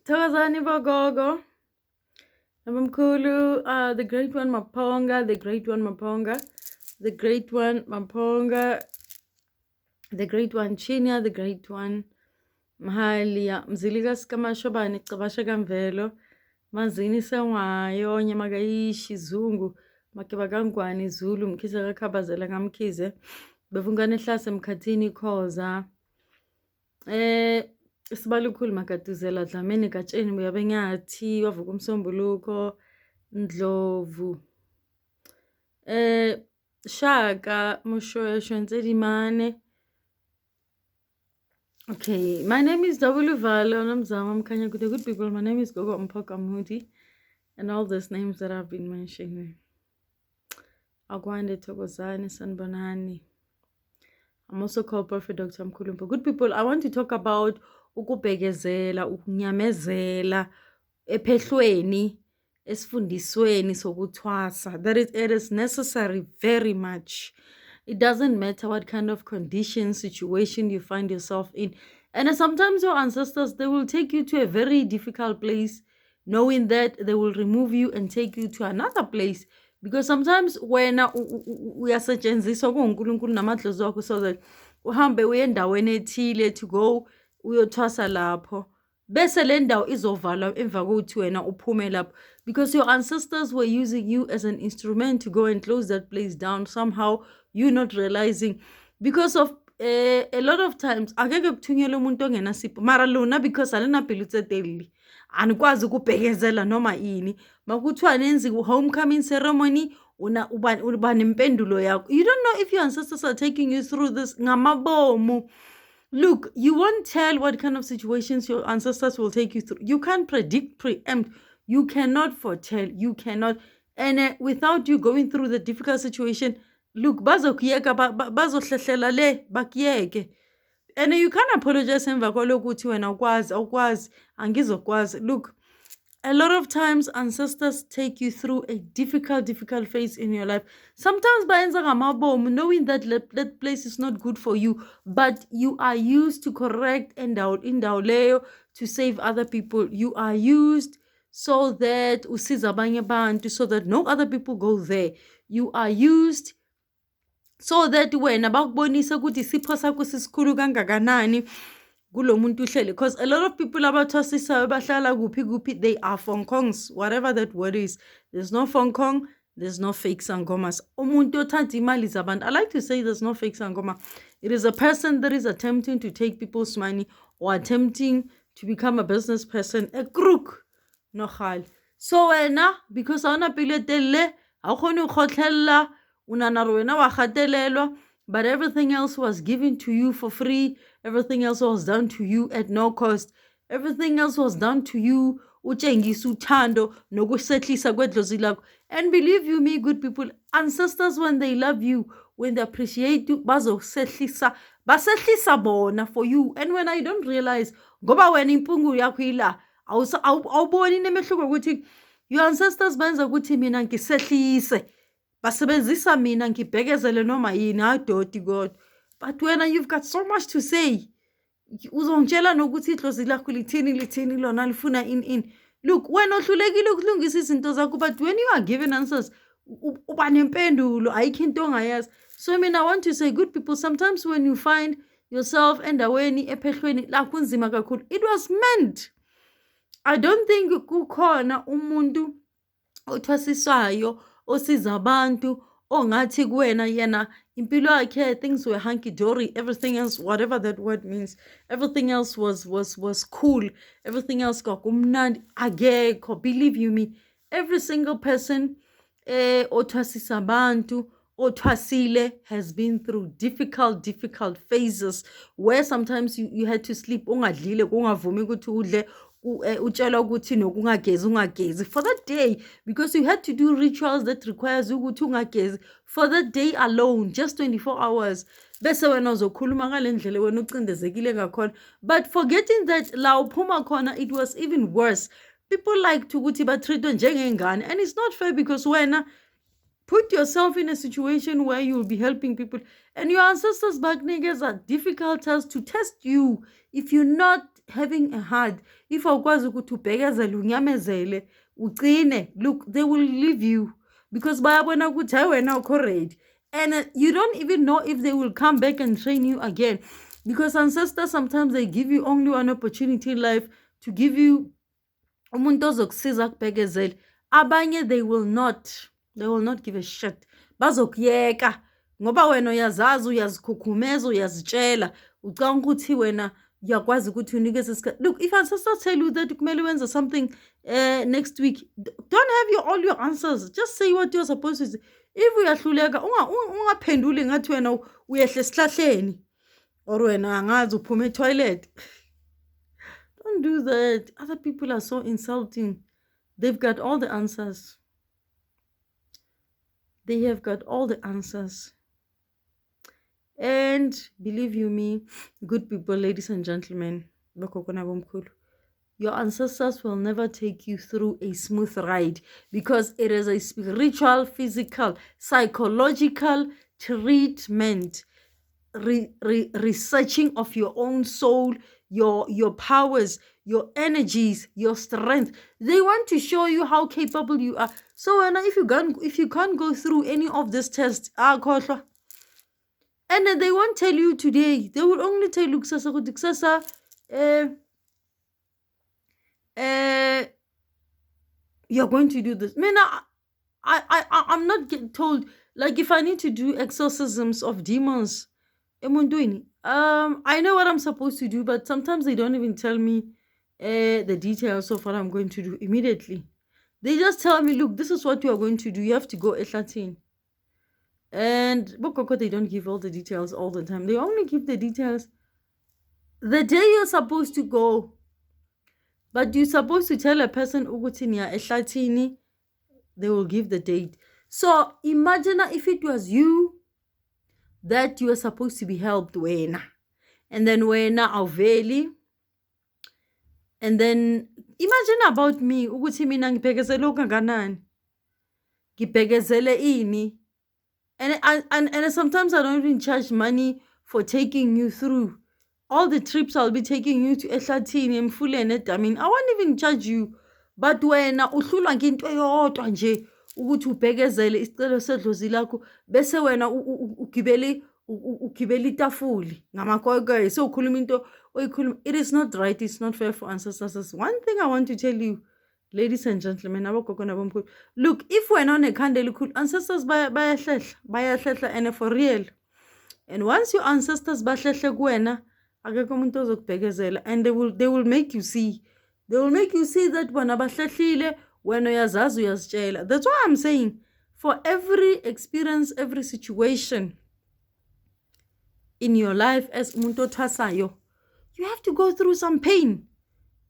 Thokozani bogogo. Nabamkhulu, the great one Maponga, the great one Maponga, the great one Maponga, the great one Chinya, the great one Mahalia, Mziliga Skamashobani, Kabashagamvelo, Mazini Sangwayo, Nyamagaishi Zungu, Makibagangwani Zulu, Mkisa Kabazela Gamkize, Bevungane Class Mkatini Koza. Sibalukhulu makaduzela dlamini gatsheni uyabe nyathi wavuka umsombuluko Ndlovu Shaka Mushoesho Ntsedimane. Okay, my name is W Valo Namzama Mkanya good people. My name is Gogo Mpoka Mudi and all those names that I've been mentioning. Agwande Tokozani Sanbanani. I'm also called Prophet Dr. Mkulumpo. Good people, I want to talk about ukubhekezela, ukunyamezela, ephehlweni, esifundisweni sokuthwasa. That it is necessary very much. It doesn't matter what kind of condition, situation you find yourself in. And sometimes your ancestors, they will take you to a very difficult place, knowing that they will remove you and take you to another place. Because sometimes when uyasetshenziswa kuNkulunkulu namadlozi wakho so that uhambe uye endaweni ethile to go uyothwasa lapho bese le ndawo izovalwa emva kokuthi wena uphume lapho, because your ancestors were using you as an instrument to go and close that place down, somehow you not realizing. Because of a lot of times akeke kuthunyelwe umuntu ongenasipho mara lona because alinapilo utsetelili anikwazi ukubhekezela noma ini makuthiwa nenzi homecoming ceremony uba nempendulo yakho. You don't know if your ancestors are taking you through this ngamabomu. Look, you won't tell what kind of situations your ancestors will take you through. You can't predict, preempt. You cannot foretell. You cannot. And without you going through the difficult situation, look, bazokuyeka bazohlehlela le bakuyeke. And you can't apologize emva kwalokuthi wena ukwazi angizokwazi. Look, a lot of times ancestors take you through a difficult phase in your life. Sometimes bayenza ngamabomu, knowing that that place is not good for you, but you are used to correct indawo leyo to save other people. You are used so that usiza abanye abantu, so that no other people go there. You are used so that wena bakubonisa ukuthi isipho sakho sisikhulu kangakanani kulo muntu uhlele, because a lot of people abathwasisayo bahlala kuphi they are Fonkongs, whatever that word is. There's no Fonkong, there's no fake sangomas. Umuntu othanda imali zabantu. I like to say there's no fake sangoma. It is a person that is attempting to take people's money or attempting to become a business person, a crook. No khali. So wena, because awuna pilo telele, awukhoni ukhotlhela, unanaro wena wa gatelelwa, but everything else was given to you for free. Everything else was done to you at no cost. Everything else was done to you. Utshengisa uthando nokusehlisa kwedlozi lakho. And believe you me, good people, ancestors, when they love you, when they appreciate you, basehlisa bona for you. And when I don't realize, ngoba wena impungu yakho ila, awuboni nemehluko ukuthi your ancestors benza ukuthi mina ngisehlise. Basebenzisa mina ngibhekezele noma yini, adoti God. But when you've got so much to say, uzongitshela nokuthi idlozi lakho lithini lona lifuna in. Look, when ohlulekile ukulungisa izinto zakho, but when you are given answers, uba nempendulo, ayikho into ongayazi. So I want to say, good people, sometimes when you find yourself endaweni ephehlweni la kunzima kakhulu, it was meant. I don't think kukhona umuntu othwasiswayo osiza abantu ongathi kuwena yena impilo yakhe things were hunky dory, everything else, whatever that word means, everything else was cool, everything else kwakumnandi akekho. Believe you me, every single person othwasisa abantu othwasile has been through difficult phases where sometimes you had to sleep ungadlile kungavumi ukuthi udle, utshela ukuthi nokungagezi for that day, because you had to do rituals that requires ukuthi ungagezi for that day alone, just 24 hours. Bese wena uzokhuluma ngale ndlela wena ucindezekile ngakhona, but forgetting that la uphuma khona it was even worse. People like to ukuthi batreatwe njengengane, and it's not fair, because wena put yourself in a situation where you will be helping people, and your ancestors back niggas are difficult as to test you if you're not having a heart, if awukwazi ukuthi ubhekezele unyamezele ugcine, look, they will leave you because bayabona ukuthi hayi wena ukho ready, and you don't even know if they will come back and train you again, because ancestors sometimes they give you only one opportunity in life to give you umuntu ozokusiza kubhekezele. Abanye they will not give a shit, bazokuyeka ngoba wena uyazazi, uyazikhukhumeza, uyazitshela, ucanga ukuthi wena uyakwazi ukuthi unikeze isikhathi. Look, if ancestors tell you that kumele wenze something next week, don't have all your answers, just say what you're supposed to say. If uyahluleka ungaphenduli ngathi wena uyehla esihlahleni or wena angazi uphuma etoilet. Don't do that. Other people are so insulting. They've got all the answers. They have got all the answers. And believe you me, good people, ladies and gentlemen, your ancestors will never take you through a smooth ride, because it is a spiritual, physical, psychological treatment, researching of your own soul, your powers, your energies, your strength. They want to show you how capable you are. So if you can't go through any of this tests, and then they won't tell you today. They will only tell you kusasa, you're going to do this. I'm not told, like, if I need to do exorcisms of demons, I know what I'm supposed to do, but sometimes they don't even tell me the details of what I'm going to do immediately. They just tell me, look, this is what you are going to do. You have to go Ephehlweni. And they don't give all the details all the time. They only give the details the day you're supposed to go. But you're supposed to tell a person ukuthi niya Ephehlweni, they will give the date. So imagine if it was you that you were supposed to be helped wena, and then wena awuveli, and then imagine about me ukuthi mina ngibhekezele okanganani, ngibhekezele ini. And sometimes I don't even charge money for taking you through all the trips I'll be taking you to Ephehlweni, Ephehlweni. I mean, I won't even charge you. But when uhlulwa nginto eyodwa nje ukuthi ubhekezele isicelo sedlozi lakho, bese wena ugibela itafuli ngamakokoyi sokhuluma into oyikhuluma, it is not right. It's not fair for ancestors. One thing I want to tell you, ladies and gentlemen, look, if we're not a candle, ancestors bayahlehla, and for real. And once your ancestors bahlehla kuwena, akekho umuntu ozokubhekezela, and they will make you see. They will make you see that when abahlehlile, wena uyazazi uyazitshela. That's why I'm saying, for every experience, every situation in your life as umuntu othasayo, you have to go through some pain.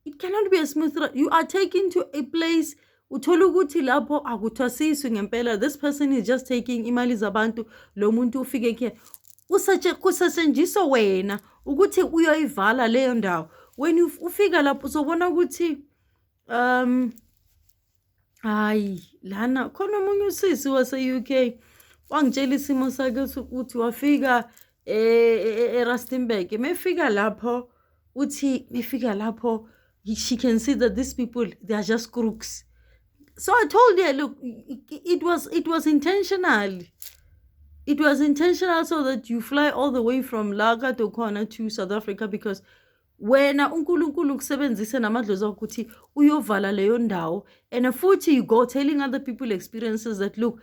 It cannot be a smooth ride. You are taken to a place, uthola ukuthi lapho akuthwasiswi ngempela. This person is just taking imali zabantu, lo muntu ufike ke kusetshenziswa wena ukuthi uyoyivala leyo ndawo. When ufika lapho uzobona ukuthi hayi lana khona umunye usisi wase UK wangitshela isimo sakhe ukuthi wafika eRustenburg. Mefika lapho uthi mefika lapho, she can see that these people, they are just crooks. So I told her, look, it was intentional. It was intentional so that you fly all the way from Laga to Kona to South Africa, because wena uNkulunkulu kusebenzise namadlozi ukuthi uyovala leyo ndawo, and futhi you go telling other people experiences that, look,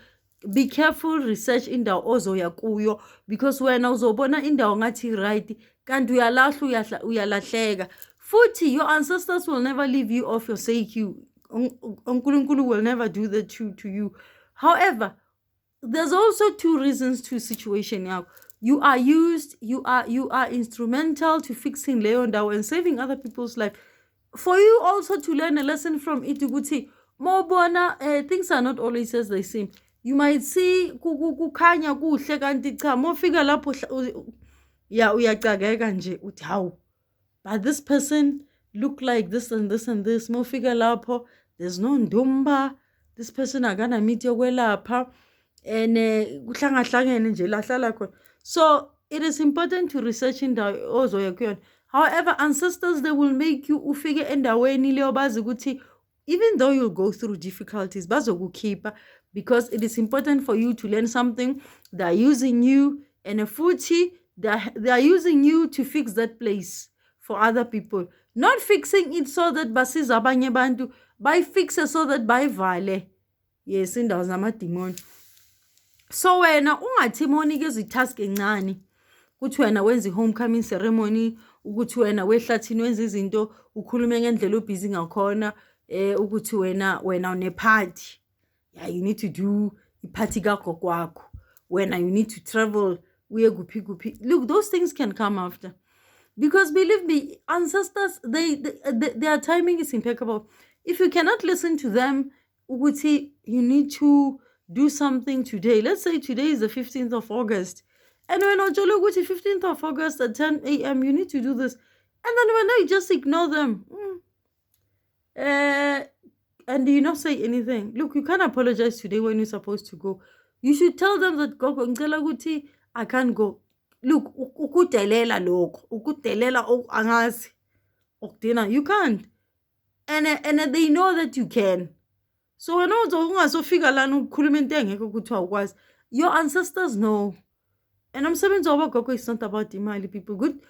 be careful, research indawo ozoya kuyo, because wena uzobona indawo ngathi right kanti uyalahla uyalahleka. Futhi your ancestors will never leave you off your CQ. uNkulunkulu will never do that to you. However, there's also two reasons to situation now. You are used, you are instrumental to fixing leyo ndawo and saving other people's life. For you also to learn a lesson from it, ukuthi mawubona things are not always as they seem. You might see kukhanya kuhle kanti cha mofika lapho uyacageka nje uthi hawu, but this person look like this and this and this. Mofika lapho there's no ndumba, this person akana mithi yokwelapha, and kuhlangahlangene nje lahlala khona. So it is important to research indawo ozoya kuyona. However, ancestors, they will make you ufike endaweni leyo bazi ukuthi even though you'll go through difficulties, bazokukhipha, because it is important for you to learn something. They're using you, and futhi they're using you to fix that place for other people. Not fixing it so that basiza abanye abantu, bayifixe so that bayivale. Yes, indawo zamadimoni. So wena ungathi monikeza itask encane ukuthi wena wenza homecoming ceremony, ukuthi wena wehlathini wenza izinto, ukhulume ngendlela obusy ngakhona, ukuthi wena une party. Yeah, you need to do iparty kagogo kwakho. Wena you need to travel uye kuphi kuphi. Look, those things can come after. Because believe me, ancestors, their timing is impeccable. If you cannot listen to them, ukuthi you need to do something today. Let's say today is the 15th of August. And when Ojolo go to 15th of August at 10 a.m., you need to do this. And then when you just ignore them. And you not say anything. Look, you can't apologize today when you're supposed to go. You should tell them that Gogo ngicela ukuthi I can't go. Look, ukudelela lokho, ukudelela angazi okudina, you can't. And they know that you can. So when ungazofika lana ukukhuluma into engekho ukuthi awukwazi, your ancestors know. And umsebenzi wabogogo is not about imali, people. Good.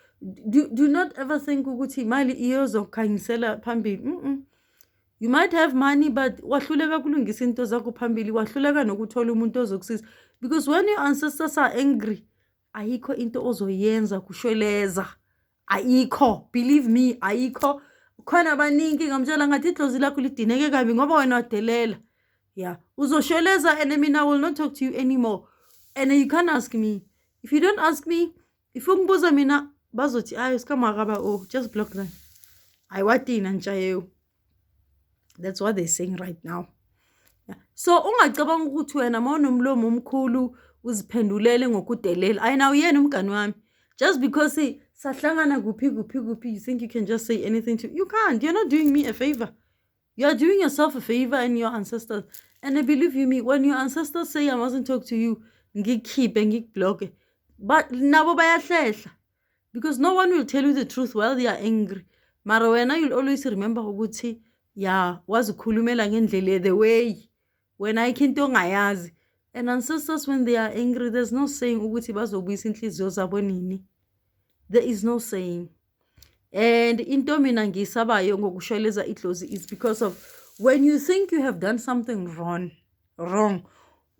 Do not ever think ukuthi imali iyozokhanyisela phambili. You might have money, but wahluleka kulungisa into zakho phambili, wahluleka nokuthola umuntu ozokusiza. Because when your ancestors are angry, ayikho into ozoyenza kushweleza. Ayikho, believe me, ayikho. Khona abaningi ngamtshela ngathi idlozi lakho lidineke kabi ngoba wena wadelela. Yeah, uzoshweleza, and I will not talk to you anymore. And you can't ask me. If you don't ask me, if ungibuza mina bazothi ayi sikamagaba, oh, just block them. Ayiwatina njayo. That's what they're saying right now. Yeah. So ungacabanga ukuthi wena mawunomlomo omkhulu uziphendulele ngokudelela. Ayina uyena umngani wami. Just because sahlangana kuphi you think you can just say anything to you can't. You're not doing me a favor. You're doing yourself a favor and your ancestors. And I believe you me, when your ancestors say I mustn't talk to you, ngikhipe ngikblock. But nabo bayahlehla. Because no one will tell you the truth while they are angry. Mara wena you'll always remember ukuthi yeah, wazikhulumela ngendlela the way when I kinto ngayazi. And ancestors, when they are angry, there's no saying ukuthi bazobuyisa inhliziyo zabo nini. There is no saying. And into mina ngisabayo ngokushweleza idlozi is because of when you think you have done something wrong,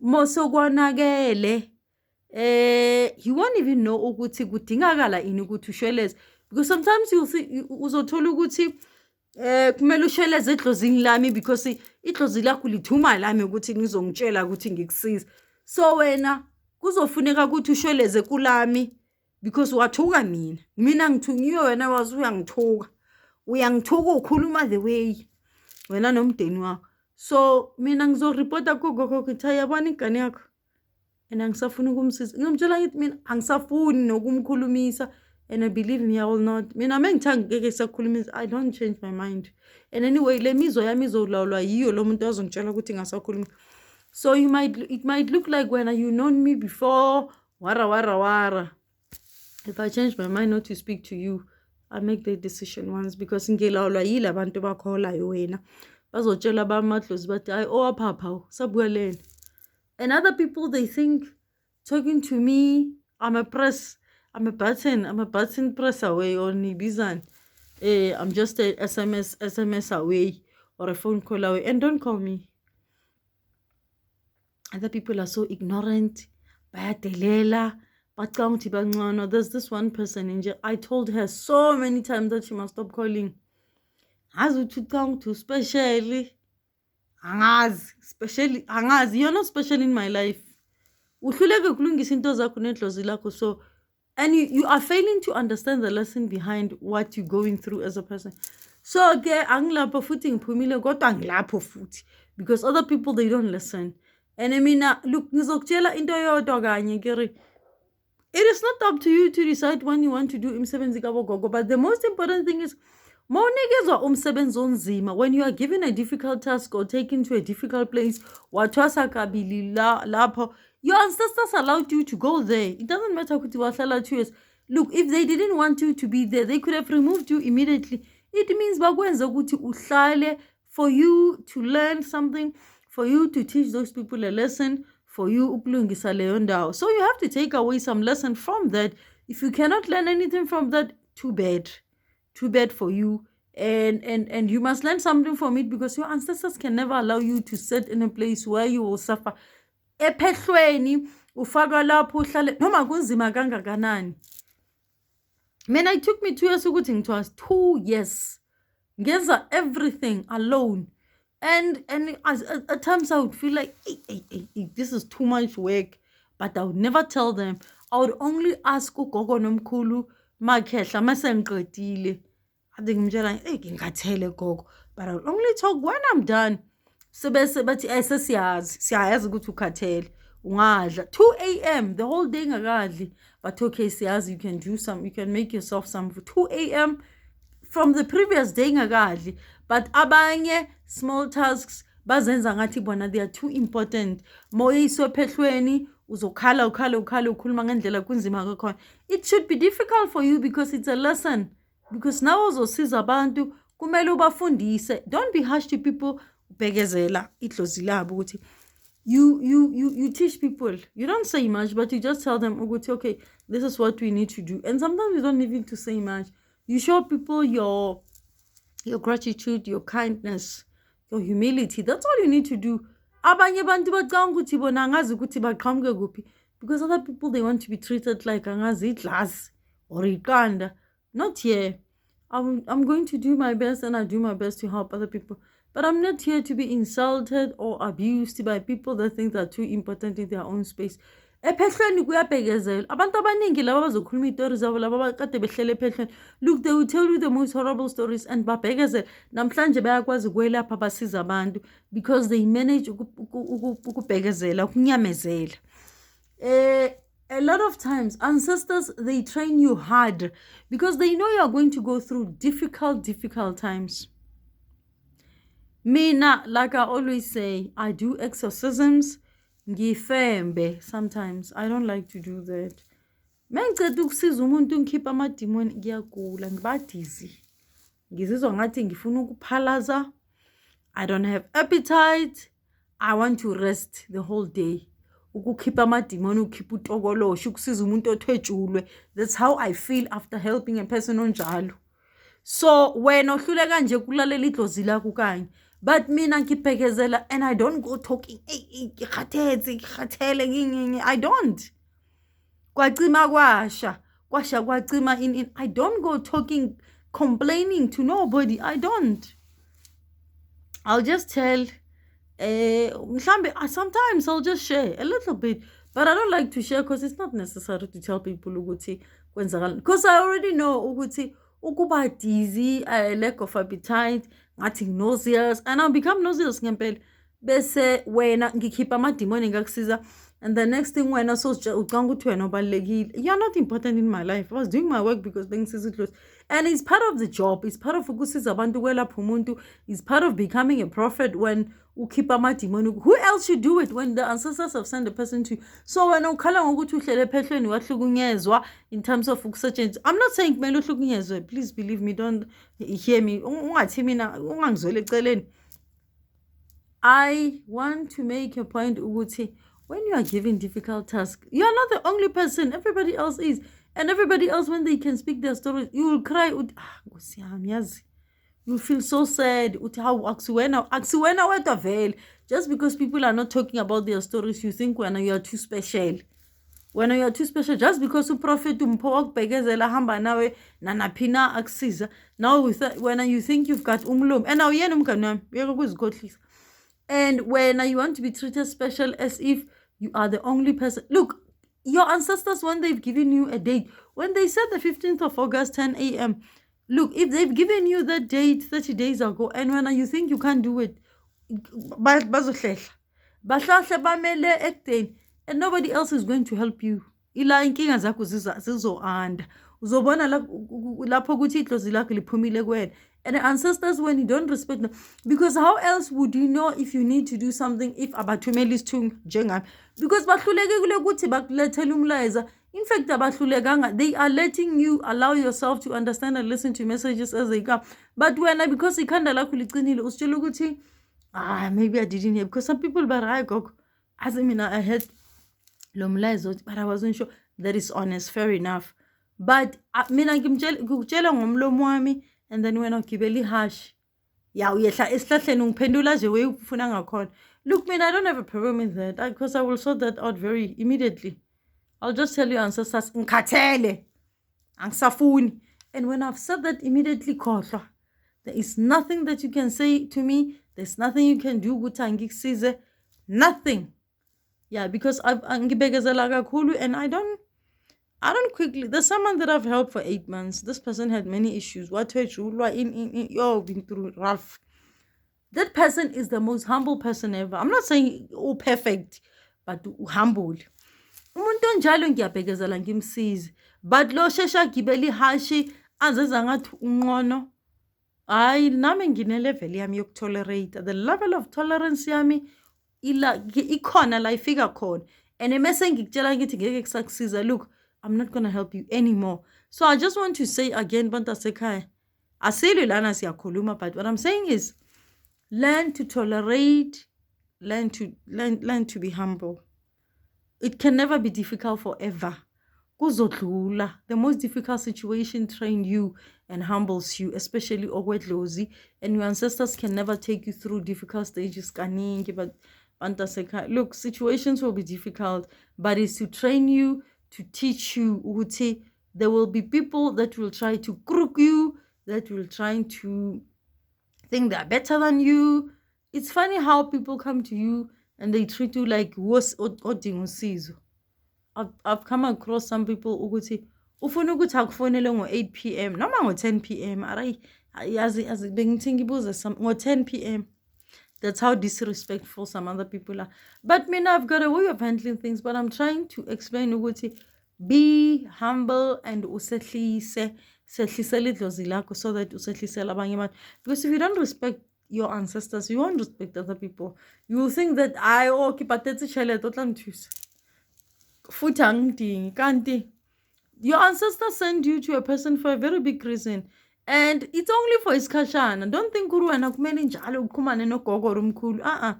mosokwanakele, you won't even know ukuthi kudingakala ini ukuthi ushweleze. Because sometimes you'll see uzothola ukuthi kumele ushweleze idlozini lami because idlozi lakho lithuma lami ukuthi ngizongitshela ukuthi ngikusiza. So wena kuzofuneka ukuthi ushweleze kulami because wathuka mina ngithungiwe, wena wazi uyangithuka ukhuluma the way wena nomdeni wakho. So mina ngizoreport kugogo ukuthi yabona ingane yakho and angisafuni ukumsiza. Ngimtshela ngithi mina angisafuni nokumkhulumisa. And I believe me, I will not. Mina mengithangeke sakhulumisa, I don't change my mind. And anyway, le mizwa yami izolawulwa yiyo lo muntu azongitshela ukuthi ngasakhuluma. So it might look like when you known me before, wara. If I change my mind not to speak to you, I make the decision once because ngilawulwa yile abantu bakholayo wena. Bazotshela bamadlozi bathi hayi owapha sabuyeleni. And other people, they think talking to me, I'm a button press away or nibizan. I'm just a SMS away or a phone call away. And don't call me. Other people are so ignorant. Bayadelela. There's this one person in jail. I told her so many times that she must stop calling. Especially. You're not special in my life. So, and you are failing to understand the lesson behind what you're going through as a person. So again, because other people, they don't listen. And I mean, look, it is not up to you to decide when you want to do umsebenzi kabogogo, but the most important thing is when you are given a difficult task or taken to a difficult place, your ancestors allowed you to go there. It doesn't matter kuti wahlala 2 years. Look, if they didn't want you to be there, they could have removed you immediately. It means bakwenza ukuthi uhlale for you to learn something, for you to teach those people a lesson, for you ukulungisa leyo ndawo. So you have to take away some lesson from that. If you cannot learn anything from that, too bad. Too bad for you. And you must learn something from it, because your ancestors can never allow you to sit in a place where you will suffer. Ephehlweni ufaka lapho uhlale noma kunzima kangakanani. Man, it took me 2 years ukuthi ngitwas 2 years. Ngenza everything alone. And at times I would feel like, hey, this is too much work. But I would never tell them. I would only ask ugogo nomkhulu makhehla masengiqedile. I think ngimtshela ngingathele gogo. But I would only talk when I'm done. Sebese bathi siyazi ukuthi ukhathele. Ungadla 2 a.m. the whole day ngakadli. But okay, siyazi you can do some, you can make yourself some for 2 a.m. from the previous day ngakadli. But abanye small tasks bazenza ngathi bona they are too important. Moya iswe Ephehlweni uzokhala ukhuluma ngendlela kunzima kakhona. It should be difficult for you because it's a lesson. Because now uzosiza abantu kumele ubafundise. Don't be harsh to people. Ubhekezela idlozi labo ukuthi you teach people. You don't say much, but you just tell them, okay, this is what we need to do. And sometimes you don't need to say much. You show people your gratitude, your kindness, your humility. That's all you need to do. Abanye bantu bacanga ukuthi bona angazi ukuthi baqhamuke kuphi, because other people, they want to be treated like angazi idlazi or iqanda. Not here. I'm going to do my best, and I do my best to help other people. But I'm not here to be insulted or abused by people that think they're too important in their own space. Ephehlweni kuyabhekezela. Abantu abaningi laba bazokhuluma izitori zabo laba bakade behlele ephehlweni. Look, they will tell you the most horrible stories and babhekezela. Namhlanje bayakwazi ukwelapha basiza abantu because they manage ukubhekezela, ukunyamezela. A lot of times, ancestors, they train you hard because they know you are going to go through difficult times. Mina, like I always say, I do exorcisms. Ngifembe sometimes. I don't like to do that. Mengiceda ukusiza umuntu ngikhipha amadimoni ngiyagula, ngibadizi. Ngizizwa ngathi ngifuna ukuphalaza. I don't have appetite. I want to rest the whole day. Ukukhipha amadimoni, ukhipha utokolosho, ukusiza umuntu othwejulwe. That's how I feel after helping a person onjalo. So wena ohluleka nje kulalela idlozi lakho kanye. But mina ngibhekezela, and I don't go talking, I don't. Kwacima kwasha in. I don't go talking, complaining to nobody. I don't. I'll just tell, sometimes I'll just share a little bit, but I don't like to share because it's not necessary to tell people ukuthi kwenzakala. Because I already know ukuthi ukuba dizzy, lack of appetite, ngathi nauseous, and I'll become nauseous ngempela. Bese wena ngikhipha amadimoni ngakusiza, and the next thing wena so ucanga ukuthi wena ubalekile. You're not important in my life. I was doing my work because bengisiza close. And it's part of the job. It's part of ukusiza abantu kwelapha umuntu. It's part of becoming a prophet when ukhipha amadimoni. Who else should do it when the ancestors have sent a person to you? So wena ukhala ngokuthi uhlele ephehlweni wahlukunyezwa in terms of ukusetshenziswa. I'm not saying kumele uhlukunyezwe. Please believe me. Don't hear me. Ungathi mina ungangizwele eceleni. I want to make a point ukuthi when you are given difficult tasks, you are not the only person. Everybody else is. And everybody else, when they can speak their stories, you will cry. You feel so sad. Just because people are not talking about their stories, you think when you are too special. When you are too special, just because you prophet hamba nawe nanapina aksiza. Now when you think you've got and now and when you want to be treated special as if you are the only person. Look, your ancestors, when they've given you a date, when they said the 15th of August, 10 a.m., look, if they've given you that date 30 days ago, and when you think you can't do it, and nobody else is going to help you. Ila inkinga zakho zizoanda. Uzobona lapho ukuthi idlozi lakho liphumile kuwena. And the ancestors, when you don't respect them, because how else would you know if you need to do something if abathumela isithunga njengami? Because bahluleke kule ukuthi bakulethela umlayezo In fact, they are letting you allow yourself to understand and listen to messages as they come. But because ikhanda lakho liqinile usitshela ukuthi maybe I didn't hear, because some people go as I heard lo mlayezo, but I wasn't sure. That is honest, fair enough. But mina ngikutshela ngomlomo wami, and then wena ugibela ihash. Ya uyehla esihlahleni ungiphendula nje ufuna ngakhona. Look, I don't have a problem with that, because I will sort that out very immediately. I'll just tell you, ancestors, ngikhathele, angisafuni. And when I've said that immediately, khohlwa. There is nothing that you can say to me. There's nothing you can do ukuthi angikusize. Nothing. Yeah, because ngibegezela kakhulu, and I don't quickly. There's someone that I've helped for 8 months. This person had many issues. What been through rough. That person is the most humble person ever. I'm not saying perfect, but humble. Umuntu onjalo ngiyabhekezela ngimsize, but lo shesha gibeli hashi azeza ngathi unqono. Hayi, nami ngine-level yami yokutolerate. The level of tolerance yami ikhona la ifika khona. And emese ngikutshela ngithi ngeke kusakusiza, look, I'm not going to help you anymore. So I just want to say again, bantasekhaya, asilwi lana siyakhuluma, but what I'm saying is, learn to tolerate, learn to be humble. It can never be difficult forever. Kuzodlula. The most difficult situation trains you and humbles you, especially okwedlozi. And your ancestors can never take you through difficult stages. But look, situations will be difficult, but it's to train you, to teach you. There will be people that will try to crook you, that will try to think they're better than you. It's funny how people come to you and they treat you like worse odinga usizo. I've come across some people ukuthi ufuna ukuthi akufonele ngo-8 p.m. noma ngo-10 p.m. yazi bengithi ngibuze ngo-10 p.m. That's how disrespectful some other people are. But I've got a way of handling things, but I'm trying to explain ukuthi be humble and usehlise lidlozi lakho, so that usehlisela abanye abantu. Because if you don't respect your ancestors, you won't respect other people. You will think that okay, patetse tšhelete o tla nthusa. Futhi angidingi kanti your ancestors send you to a person for a very big reason, and it's only for isikhashana. Don't think wena kumele njalo uqhumane nogogo or umkhulu.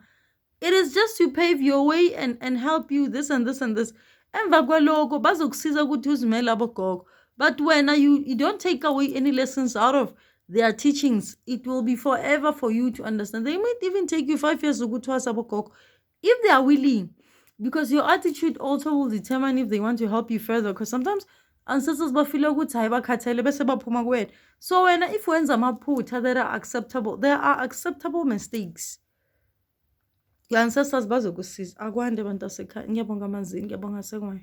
It is just to pave your way and help you this and this and this. Emva kwaloko bazokusiza ukuthi uzimele abogogo. But when you don't take away any lessons out of their teachings, it will be forever for you to understand. They might even take you 5 years ukuthi wazi abogogo, if they are willing. Because your attitude also will determine if they want to help you further. Because sometimes ancestors bafila ukuthi hayi bakhathele bese baphuma kuwena. So if wenza amaphutha that are acceptable, there are acceptable mistakes. Your ancestors bazokusiza. Akwande bantasekhaya. Ngiyabonga manzini, ngiyabonga sekwayo.